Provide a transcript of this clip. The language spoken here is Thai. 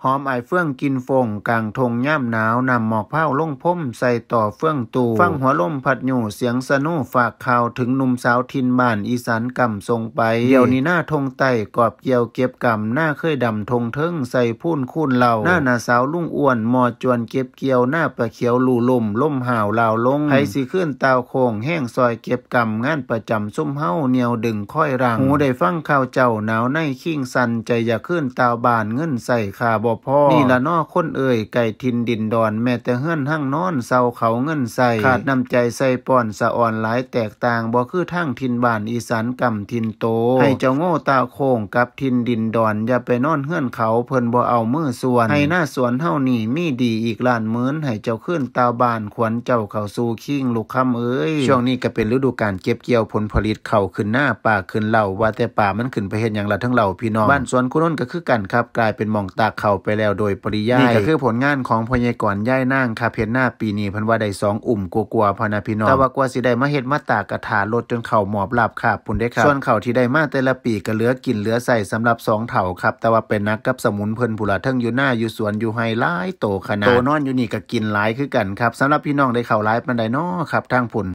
หอมไอเฟื่องกินฟงกลางทงย่ำหนาวนำหมอกเผาลงพ่มใส่ต่อเฟื่องตูฟังหัวลมพัดอยู่เสียงสนุฝากข่าวถึงหนุ่มสาวทินบ้านอีสานกำทรงไปเดี๋ยวนี้หน้าทงไต่กอบเกี่ยวเก็บกำหน้าเคยดำทงเทิงใส่พูนคูนเหล่าหน้าสาวลุงอ้วนมอจวนเก็บเกี่ยวหน้าปะเขียวลู่ล่มห่าวลาวลงไผสิขึ้นตาวโคงแห้งซอยเก็บกำงานประจำซุ่มเฮาเหนียวดึงค่อยรังหูได้ฟังข่าวเจ้าหนาวในขิงสันใจอยากขึ้นตาวบานเงินใส่ขาบ่พอนี่ละนอคนเอ่ยไก่ทินดินดอนแม้แต่เฮือนหั่งนอนเศร้าเขาเงินใส่ขาดน้ำใจใส่ป้อนสะอ่อนหลายแตกต่างบ่คือทั้งทินบ้านอีสานกำทินโตให้เจ้าโง่ตาโคงกับทินดินดอนอย่าไปนอนเฮือนเขาเพิ่นบ่เอามือส่วนให้หน้าสวนเฮานี่มีดีอีกล้านหมื่นให้เจ้าขึ้นตาวบ้านขวัญเจ้าเข้าสู่คิงลูกคำเอ้ยช่วงนี้ก็เป็นฤดูกาลเก็บเกี่ยวผลผลิตเข้าขึ้นหน้าป่าขึ้นเหล่าว่าแต่ป่ามันขึ้นไปเฮ็ดหยังล่ะทั้งเหล่าพี่น้องบ้านสวนกุนนก็คือกันครับกลายเป็นหม่องตากเข้าไปแล้วโดยปริยายนี่ก็คือผลงานของพญากรย่ายนางครับเฮ็ดหน้าปีนี้เพิ่นว่าได้2อุ่มกว่าๆพอนะพี่น้องแต่ว่ากว่าสิได้มาเฮ็ดมาตากกระถาลดจนเข้าหมอบลาบคาบพุ่นเด้ครับส่วนข้าวที่ได้มาแต่ละปีก็เหลือกินเหลือใส่สำหรับ2เฒ่าครับแต่ว่าเป็นนักกับสมุนเพิ่นผู้ละทั้งอยู่หน้าอยู่สวนอยู่ไฮหลายโตขนาดโตนอนอยู่นี่ก็กินหลายคือกันครับสำหรับพี่น้องได้ข้าวหลายปานใดน้อครับทางพุ่น